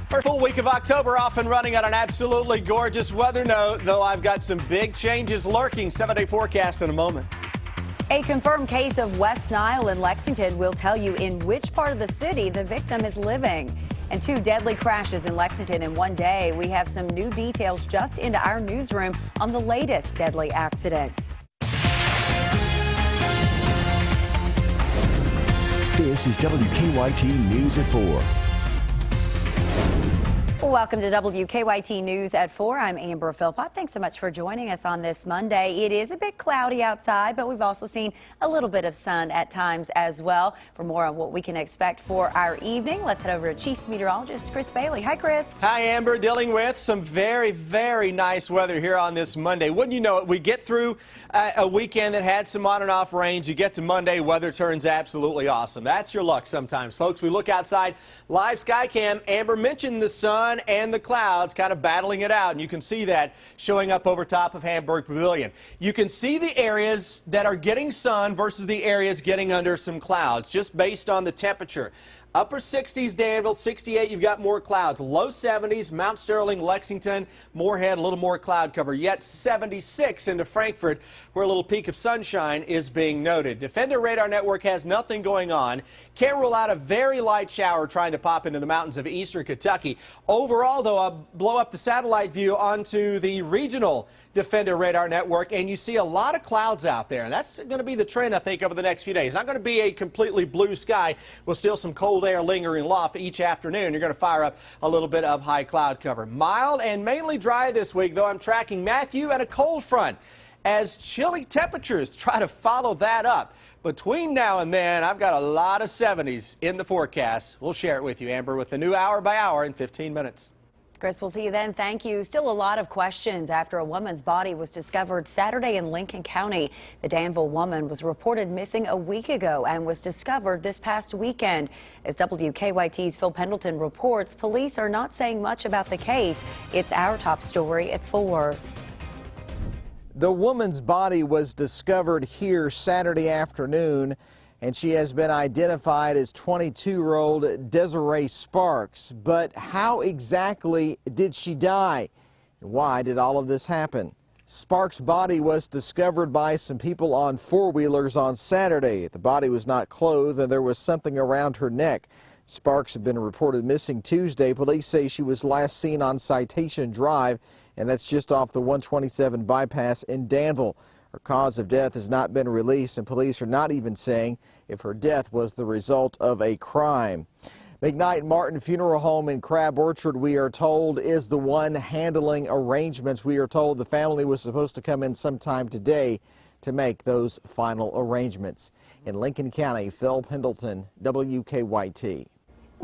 For a full week of October, off and running on an absolutely gorgeous weather note, though I've got some big changes lurking. 7-day forecast in a moment. A confirmed case of West Nile in Lexington will tell you in which part of the city the victim is living. And 2 deadly crashes in Lexington in one day. We have some new details just into our newsroom on the latest deadly accident. This is WKYT News at 4. Welcome to WKYT News at 4. I'm Amber Philpott. Thanks so much for joining us on this Monday. It is a bit cloudy outside, but we've also seen a little bit of sun at times as well. For more on what we can expect for our evening, let's head over to Chief Meteorologist Chris Bailey. Hi, Chris. Hi, Amber. Dealing with some very, very nice weather here on this Monday. Wouldn't you know it, we get through a weekend that had some on and off rains. You get to Monday, weather turns absolutely awesome. That's your luck sometimes, folks. We look outside, live sky cam. Amber mentioned the sun and the clouds kind of battling it out, and you can see that showing up over top of Hamburg Pavilion. You can see the areas that are getting sun versus the areas getting under some clouds, just based on the temperature. Upper 60s, Danville, 68, you've got more clouds. Low 70s, Mount Sterling, Lexington, Moorhead, a little more cloud cover. Yet 76 into Frankfort, where a little peak of sunshine is being noted. Defender Radar Network has nothing going on. Can't rule out a very light shower trying to pop into the mountains of eastern Kentucky. Overall, though, I'll blow up the satellite view onto the regional Defender Radar Network, and you see a lot of clouds out there. And that's going to be the trend, I think, over the next few days. Not going to be a completely blue sky with still some cold air lingering aloft each afternoon. You're going to fire up a little bit of high cloud cover. Mild and mainly dry this week, though I'm tracking Matthew and a cold front as chilly temperatures try to follow that up. Between now and then, I've got a lot of 70s in the forecast. We'll share it with you, Amber, with the new Hour by Hour in 15 minutes. Chris, we'll see you then. Thank you. Still a lot of questions after a woman's body was discovered Saturday in Lincoln County. The Danville woman was reported missing a week ago and was discovered this past weekend. As WKYT's Phil Pendleton reports, police are not saying much about the case. It's our top story at 4. The woman's body was discovered here Saturday afternoon, and she has been identified as 22-year-old Desiree Sparks. But how exactly did she die? Why did all of this happen? Sparks' body was discovered by some people on four-wheelers on Saturday. The body was not clothed, and there was something around her neck. Sparks had been reported missing Tuesday. Police say she was last seen on Citation Drive, and that's just off the 127 bypass in Danville. Her cause of death has not been released, and police are not even saying if her death was the result of a crime. McKnight Martin Funeral Home in Crab Orchard, we are told, is the one handling arrangements. We are told the family was supposed to come in sometime today to make those final arrangements. In Lincoln County, Phil Pendleton, WKYT.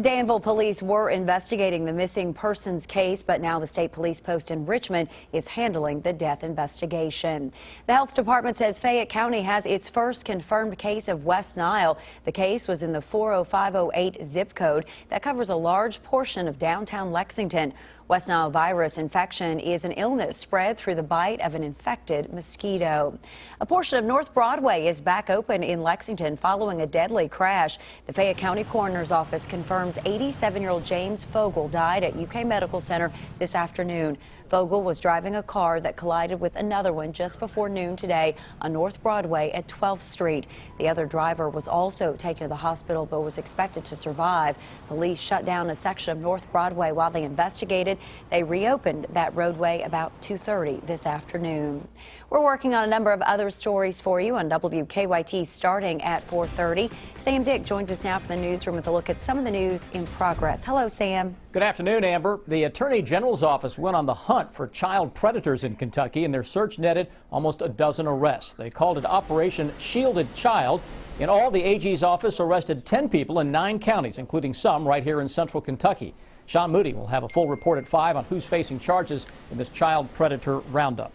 Danville police were investigating the missing persons case, but now the state police post in Richmond is handling the death investigation. The health department says Fayette County has its first confirmed case of West Nile. The case was in the 40508 zip code that covers a large portion of downtown Lexington. West Nile virus infection is an illness spread through the bite of an infected mosquito. A portion of North Broadway is back open in Lexington following a deadly crash. The Fayette County Coroner's Office confirms 87-year-old James Fogel died at UK Medical Center this afternoon. Fogel was driving a car that collided with another one just before noon today on North Broadway at 12th Street. The other driver was also taken to the hospital but was expected to survive. Police shut down a section of North Broadway while they investigated. They reopened that roadway about 2:30 this afternoon. We're working on a number of other stories for you on WKYT starting at 4:30. Sam Dick joins us now from the newsroom with a look at some of the news in progress. Hello, Sam. Good afternoon, Amber. The Attorney General's office went on the hunt for child predators in Kentucky, and their search netted almost a dozen arrests. They called it Operation Shielded Child. In all, the AG's office arrested 10 people in 9 counties, including some right here in central Kentucky. Sean Moody will have a full report at 5 on who's facing charges in this child predator roundup.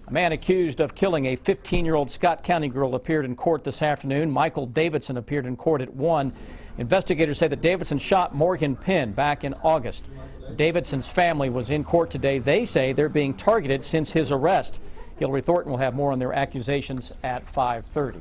A man accused of killing a 15-year-old Scott County girl appeared in court this afternoon. Michael Davidson appeared in court at 1. Investigators say that Davidson shot Morgan Penn back in August. Davidson's family was in court today. They say they're being targeted since his arrest. Hillary Thornton will have more on their accusations at 5:30.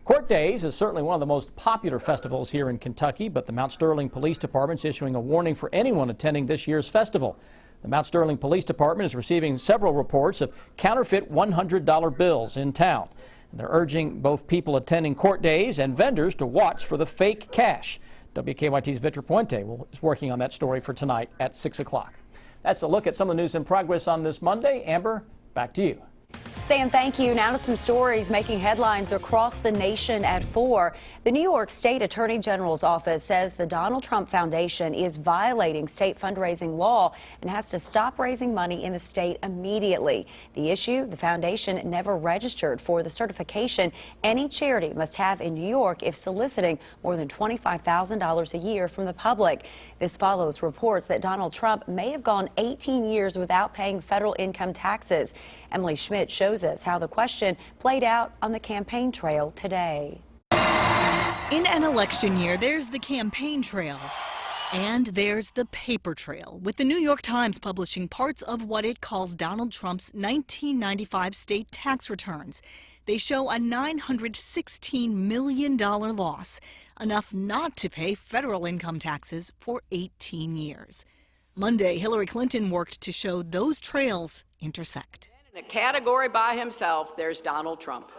Court Days is certainly one of the most popular festivals here in Kentucky, but the Mount Sterling Police Department is issuing a warning for anyone attending this year's festival. The Mount Sterling Police Department is receiving several reports of counterfeit $100 bills in town. They're urging both people attending Court Days and vendors to watch for the fake cash. WKYT's Victor Puente is working on that story for tonight at 6 o'clock. That's a look at some of the news in progress on this Monday. Amber, back to you. Sam, thank you. Now to some stories making headlines across the nation at 4. The New York State Attorney General's office says the Donald Trump Foundation is violating state fundraising law and has to stop raising money in the state immediately. The issue, the foundation never registered for the certification any charity must have in New York if soliciting more than $25,000 a year from the public. This follows reports that Donald Trump may have gone 18 years without paying federal income taxes. Emily Schmidt shows us how the question played out on the campaign trail today. In an election year, there's the campaign trail and there's the paper trail, with the New York Times publishing parts of what it calls Donald Trump's 1995 state tax returns. They show a $916 million loss, enough not to pay federal income taxes for 18 years. Monday, Hillary Clinton worked to show those trails intersect. In a category by himself, there's Donald Trump.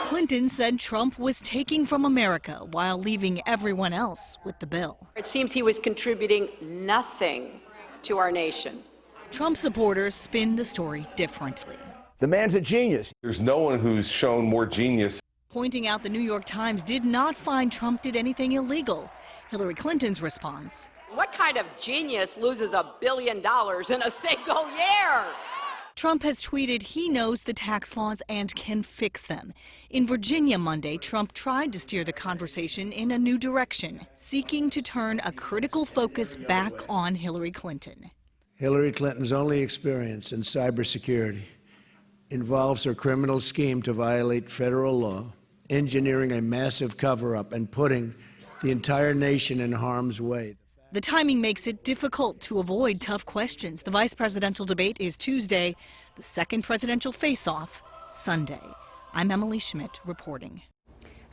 Clinton said Trump was taking from America while leaving everyone else with the bill. It seems he was contributing nothing to our nation. Trump supporters spin the story differently. The man's a genius. There's no one who's shown more genius. Pointing out the New York Times did not find Trump did anything illegal. Hillary Clinton's response: What kind of genius loses $1 billion in a single year? Trump has tweeted he knows the tax laws and can fix them. In Virginia Monday, Trump tried to steer the conversation in a new direction, seeking to turn a critical focus back on Hillary Clinton. Hillary Clinton's only experience in cybersecurity involves her criminal scheme to violate federal law, engineering a massive cover-up and putting the entire nation in harm's way. The timing makes it difficult to avoid tough questions. The vice presidential debate is Tuesday, the second presidential face-off Sunday. I'm Emily Schmidt reporting.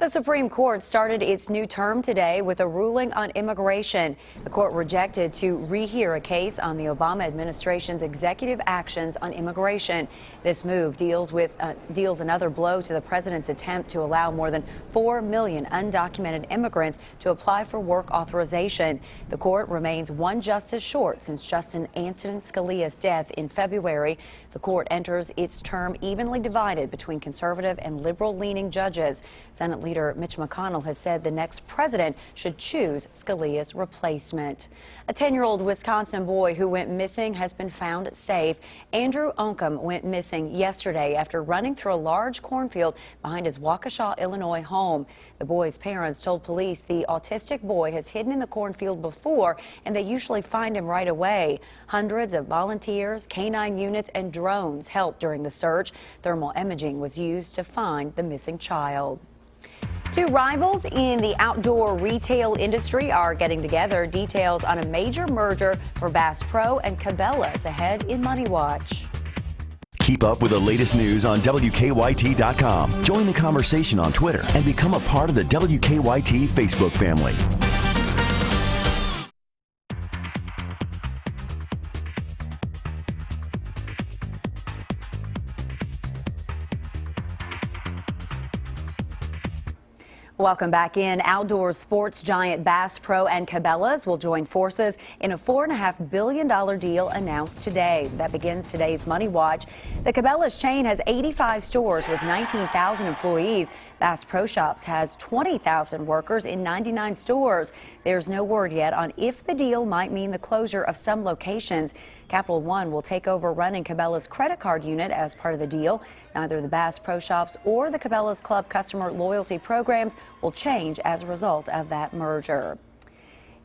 The Supreme Court started its new term today with a ruling on immigration. The court rejected to rehear a case on the Obama administration's executive actions on immigration. This move deals another blow to the president's attempt to allow more than 4 million undocumented immigrants to apply for work authorization. The court remains one justice short since Justice Antonin Scalia's death in February. The court enters its term evenly divided between conservative and liberal-leaning judges. Senate Leader Mitch McConnell has said the next president should choose Scalia's replacement. A 10-year-old Wisconsin boy who went missing has been found safe. Andrew Oncom went missing yesterday after running through a large cornfield behind his Waukesha, Illinois home. The boy's parents told police the autistic boy has hidden in the cornfield before, and they usually find him right away. Hundreds of volunteers, canine units, and drones helped during the search. Thermal imaging was used to find the missing child. Two rivals in the outdoor retail industry are getting together. Details on a major merger for Bass Pro and Cabela's ahead in Money Watch. Keep up with the latest news on WKYT.com. Join the conversation on Twitter and become a part of the WKYT Facebook family. Welcome back in. Outdoor sports giant Bass Pro and Cabela's will join forces in a $4.5 billion deal announced today. That begins today's Money Watch. The Cabela's chain has 85 stores with 19,000 employees. Bass Pro Shops has 20,000 workers in 99 stores. There's no word yet on if the deal might mean the closure of some locations. Capital One will take over running Cabela's credit card unit as part of the deal. Neither the Bass Pro Shops or the Cabela's Club customer loyalty programs will change as a result of that merger.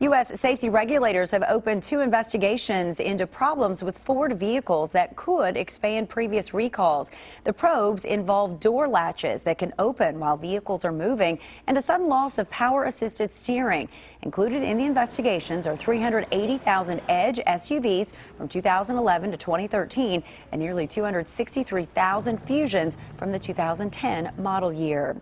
U.S. safety regulators have opened 2 investigations into problems with Ford vehicles that could expand previous recalls. The probes involve door latches that can open while vehicles are moving and a sudden loss of power-assisted steering. Included in the investigations are 380,000 Edge SUVs from 2011 to 2013 and nearly 263,000 Fusions from the 2010 model year.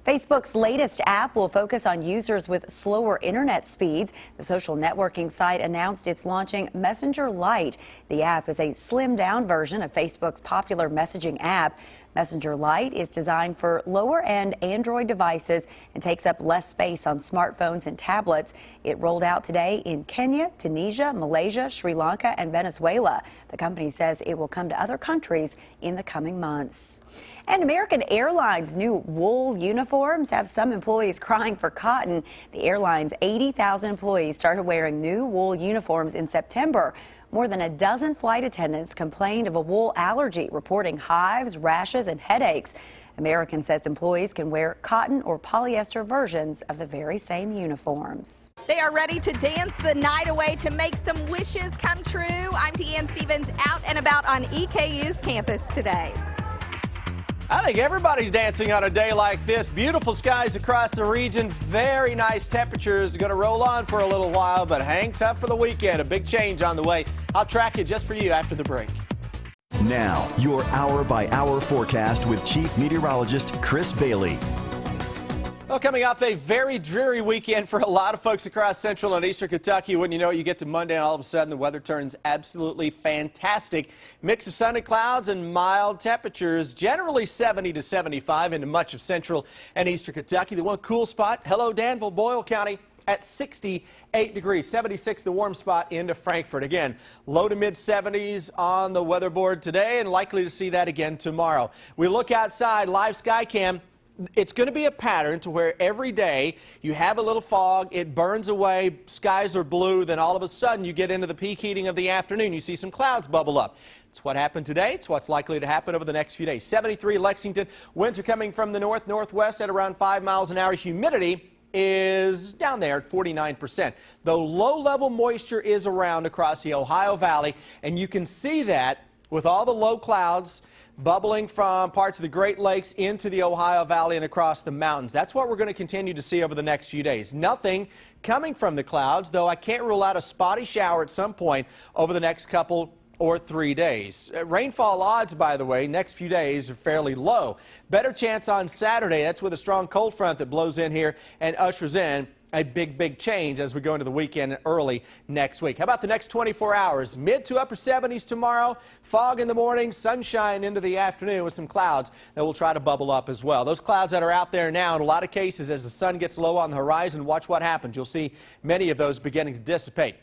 Facebook's latest app will focus on users with slower internet speeds. The social networking site announced it's launching Messenger Lite. The app is a slimmed-down version of Facebook's popular messaging app. Messenger Lite is designed for lower-end Android devices and takes up less space on smartphones and tablets. It rolled out today in Kenya, Tunisia, Malaysia, Sri Lanka, and Venezuela. The company says it will come to other countries in the coming months. And American Airlines' new wool uniforms have some employees crying for cotton. The airline's 80,000 employees started wearing new wool uniforms in September. More than a dozen flight attendants complained of a wool allergy, reporting hives, rashes, and headaches. American says employees can wear cotton or polyester versions of the very same uniforms. They are ready to dance the night away to make some wishes come true. I'm Deanne Stevens, out and about on EKU's campus today. I think everybody's dancing on a day like this. Beautiful skies across the region. Very nice temperatures. Going to roll on for a little while, but hang tough for the weekend. A big change on the way. I'll track it just for you after the break. Now, your hour-by-hour forecast with Chief Meteorologist Chris Bailey. Well, coming off a very dreary weekend for a lot of folks across central and eastern Kentucky. Wouldn't you know it, you get to Monday and all of a sudden the weather turns absolutely fantastic. Mix of sun and clouds and mild temperatures, generally 70 to 75 into much of central and eastern Kentucky. The one cool spot, hello Danville, Boyle County, at 68 degrees, 76 the warm spot into Frankfort. Again, low to mid 70s on the weather board today and likely to see that again tomorrow. We look outside, live sky cam. It's going to be a pattern to where every day you have a little fog, it burns away, skies are blue, then all of a sudden you get into the peak heating of the afternoon. You see some clouds bubble up. It's what happened today. It's what's likely to happen over the next few days. 73 Lexington. Winds are coming from the north-northwest at around 5 miles an hour. Humidity is down there at 49%. Though low-level moisture is around across the Ohio Valley, and you can see that with all the low clouds bubbling from parts of the Great Lakes into the Ohio Valley and across the mountains. That's what we're going to continue to see over the next few days. Nothing coming from the clouds, though I can't rule out a spotty shower at some point over the next couple or 3 days. Rainfall odds, by the way, next few days are fairly low. Better chance on Saturday. That's with a strong cold front that blows in here and ushers in a big change as we go into the weekend early next week. How about the next 24 hours? Mid to upper 70s tomorrow, fog in the morning, sunshine into the afternoon with some clouds that will try to bubble up as well. Those clouds that are out there now, in a lot of cases, as the sun gets low on the horizon, watch what happens. You'll see many of those beginning to dissipate.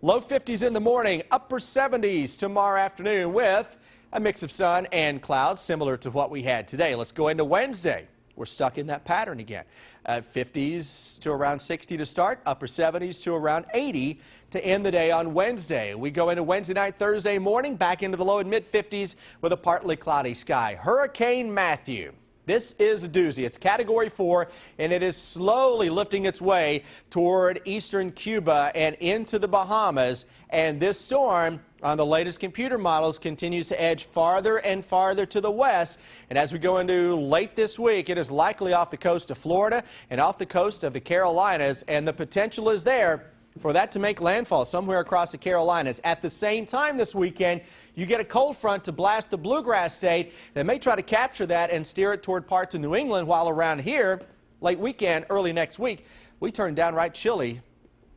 Low 50s in the morning, upper 70s tomorrow afternoon with a mix of sun and clouds similar to what we had today. Let's go into Wednesday. We're stuck in that pattern again. 50s to around 60 to start, upper 70s to around 80 to end the day on Wednesday. We go into Wednesday night, Thursday morning, back into the low and mid 50s with a partly cloudy sky. Hurricane Matthew. This is a doozy. It's Category 4, and it is slowly lifting its way toward eastern Cuba and into the Bahamas. And this storm, on the latest computer models, continues to edge farther and farther to the west. And as we go into late this week, it is likely off the coast of Florida and off the coast of the Carolinas. And the potential is there for that to make landfall somewhere across the Carolinas. At the same time this weekend, you get a cold front to blast the bluegrass state that may try to capture that and steer it toward parts of New England, while around here, late weekend, early next week, we turn downright chilly.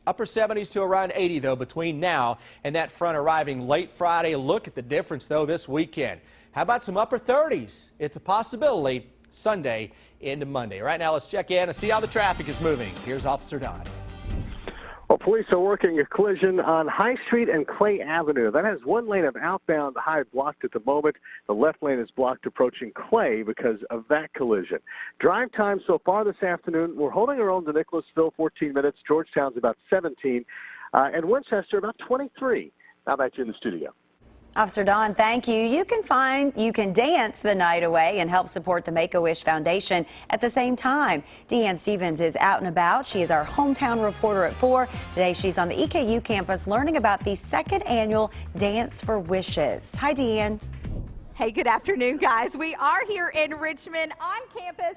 Upper 70s to around 80, though, between now and that front arriving late Friday. Look at the difference, though, this weekend. How about some upper 30s? It's a possibility Sunday into Monday. Right now, let's check in and see how the traffic is moving. Here's Officer Don. Well, police are working a collision on High Street and Clay Avenue. That has one lane of outbound high blocked at the moment. The left lane is blocked approaching Clay because of that collision. Drive time so far this afternoon, we're holding our own to Nicholasville, 14 minutes. Georgetown's about 17. And Winchester about 23. Now back to you in the studio. Officer Don, thank you. You can dance the night away and help support the Make-A-Wish Foundation at the same time. Deanne Stevens is out and about. She is our hometown reporter at 4. Today she's on the EKU campus learning about the second annual Dance for Wishes. Hi, Deanne. Hey, good afternoon, guys. We are here in Richmond on campus.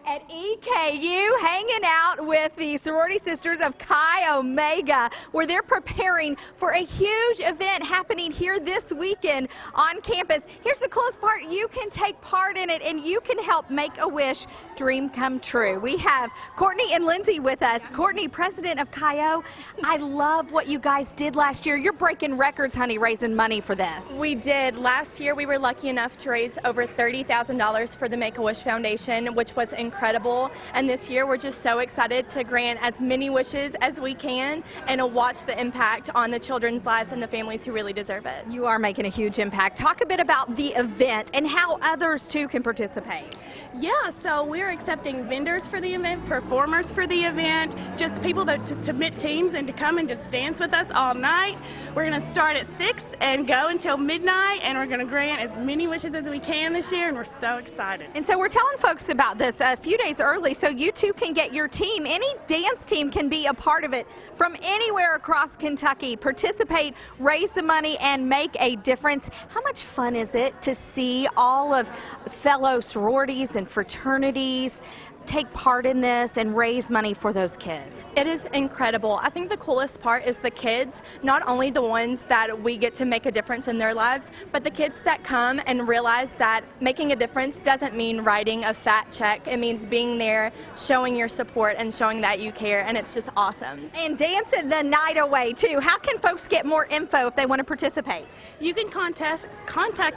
At EKU, hanging out with the sorority sisters of Chi Omega, where they're preparing for a huge event happening here this weekend on campus. Here's the coolest part. You can take part in it, and you can help make a wish dream come true. We have Courtney and Lindsay with us. Courtney, president of Chi O. I love what you guys did last year. You're breaking records, honey, raising money for this. We did. Last year, we were lucky enough to raise over $30,000 for the Make-A-Wish Foundation, which was incredible. And this year, we're just so excited to grant as many wishes as we can and to watch the impact on the children's lives and the families who really deserve it. You are making a huge impact. Talk a bit about the event and how others too can participate. Yeah, so we're accepting vendors for the event, performers for the event, just people that to submit teams and to come and just dance with us all night. We're going to start at 6 and go until midnight, and we're going to grant as many wishes as we can this year, and we're so excited. And so we're telling folks about this a few days early so you too can get your team. Any dance team can be a part of it from anywhere across Kentucky. Participate, raise the money, and make a difference. How much fun is it to see all of fellow sororities and fraternities take part in this and raise money for those kids? It is incredible. I think the coolest part is the kids, not only the ones that we get to make a difference in their lives, but the kids that come and realize that making a difference doesn't mean writing a fat check. It means being there, showing your support, and showing that you care, and it's just awesome. And dancing the night away too. How can folks get more info if they want to participate? You can contact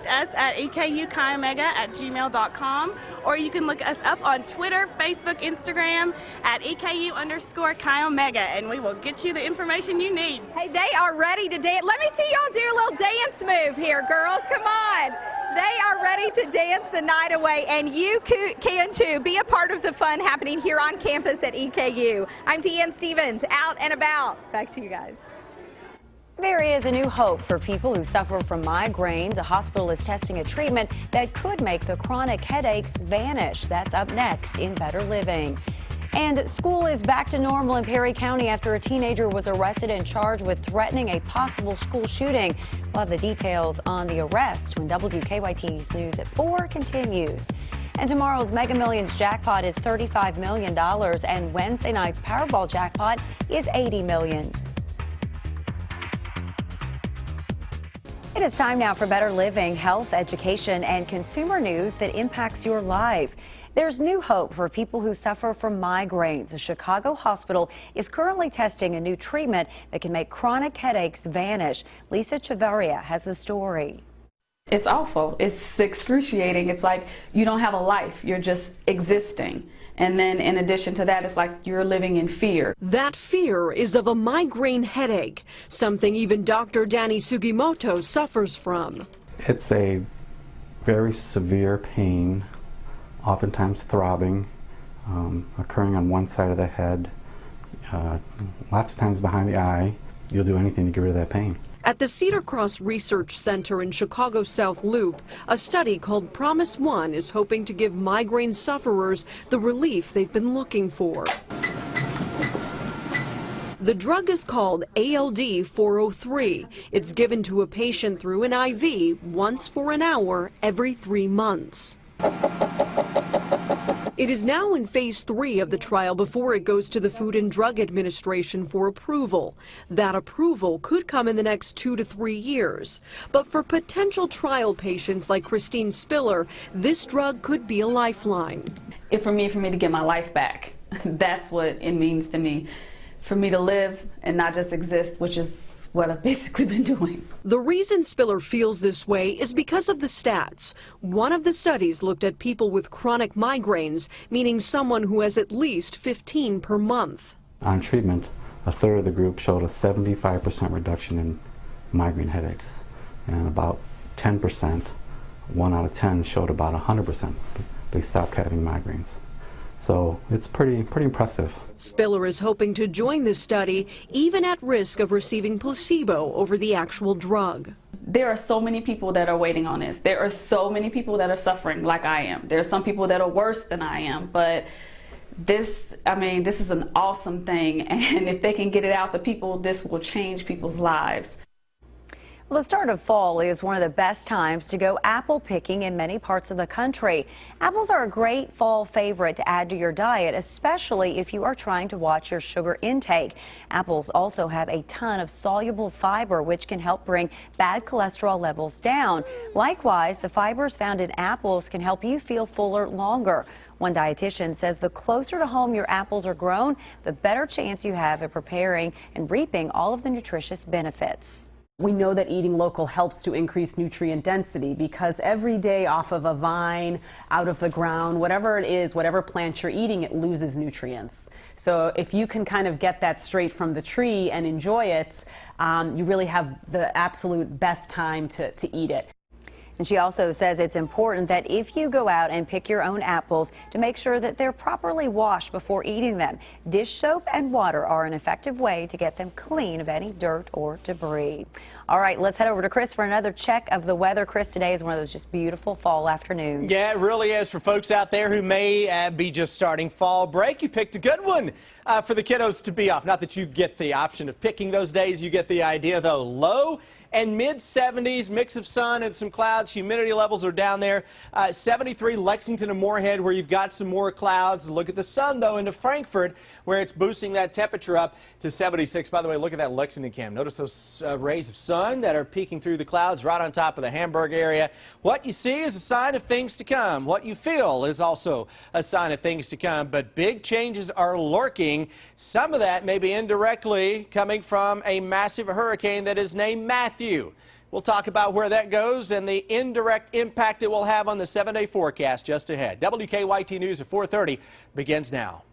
us at ekukaiomega@gmail.com, or you can look us up on Twitter, Facebook, Instagram at EKU_Chi-Omega, and we will get you the information you need. Hey, they are ready to dance. Let me see y'all do a little dance move here, girls. Come on. They are ready to dance the night away, and you can too. Be a part of the fun happening here on campus at EKU. I'm Deanne Stevens, out and about. Back to you guys. There is a new hope for people who suffer from migraines. A hospital is testing a treatment that could make the chronic headaches vanish. That's up next in Better Living. And school is back to normal in Perry County after a teenager was arrested and charged with threatening a possible school shooting. We'll have the details on the arrest when WKYT's News at 4 continues. And tomorrow's Mega Millions jackpot is $35 million, and Wednesday night's Powerball jackpot is $80 million. It is time now for Better Living, health, education, and consumer news that impacts your life. There's new hope for people who suffer from migraines. A Chicago hospital is currently testing a new treatment that can make chronic headaches vanish. Lisa Chavarria has the story. It's awful. It's excruciating. It's like you don't have a life. You're just existing. And then in addition to that, it's like you're living in fear. That fear is of a migraine headache, something even Dr. Danny Sugimoto suffers from. It's a very severe pain, oftentimes throbbing, occurring on one side of the head, lots of times behind the eye. You'll do anything to get rid of that pain. At the Cedar Cross Research Center in Chicago South Loop, a study called Promise One is hoping to give migraine sufferers the relief they've been looking for. The drug is called ALD 403. It's given to a patient through an IV once for an hour every 3 months. It is now in phase 3 of the trial before it goes to the Food and Drug Administration for approval. That approval could come in the next 2 to 3 years. But for potential trial patients like Christine Spiller, this drug could be a lifeline. For me to get my life back, that's what it means to me. For me to live and not just exist, which is what I've basically been doing. The reason Spiller feels this way is because of the stats. One of the studies looked at people with chronic migraines, meaning someone who has at least 15 per month. On treatment, a third of the group showed a 75% reduction in migraine headaches, and about 10%, 1 out of 10, showed about 100%. They stopped having migraines. So it's pretty impressive. Spiller is hoping to join this study, even at risk of receiving placebo over the actual drug. There are so many people that are waiting on this. There are so many people that are suffering like I am. There are some people that are worse than I am, but this is an awesome thing, and if they can get it out to people, this will change people's lives. Well, the start of fall is one of the best times to go apple picking in many parts of the country. Apples are a great fall favorite to add to your diet, especially if you are trying to watch your sugar intake. Apples also have a ton of soluble fiber, which can help bring bad cholesterol levels down. Likewise, the fibers found in apples can help you feel fuller longer. One dietitian says the closer to home your apples are grown, the better chance you have of preparing and reaping all of the nutritious benefits. We know that eating local helps to increase nutrient density because every day off of a vine, out of the ground, whatever it is, whatever plant you're eating, it loses nutrients. So if you can kind of get that straight from the tree and enjoy it, you really have the absolute best time to eat it. And she also says it's important that if you go out and pick your own apples, to make sure that they're properly washed before eating them. Dish soap and water are an effective way to get them clean of any dirt or debris. All right, let's head over to Chris for another check of the weather. Chris, today is one of those just beautiful fall afternoons. Yeah, it really is. For folks out there who may be just starting fall break, you picked a good one for the kiddos to be off. Not that you get the option of picking those days. You get the idea, though. Low and mid-70s, mix of sun and some clouds. Humidity levels are down there. 73 Lexington and Moorhead, where you've got some more clouds. Look at the sun, though, into Frankfort, where it's boosting that temperature up to 76. By the way, look at that Lexington cam. Notice those rays of sun that are peeking through the clouds right on top of the Hamburg area. What you see is a sign of things to come. What you feel is also a sign of things to come. But big changes are lurking. Some of that may be indirectly coming from a massive hurricane that is named Matthew. We'll talk about where that goes and the indirect impact it will have on the 7-day forecast just ahead. WKYT News at 4:30 begins now.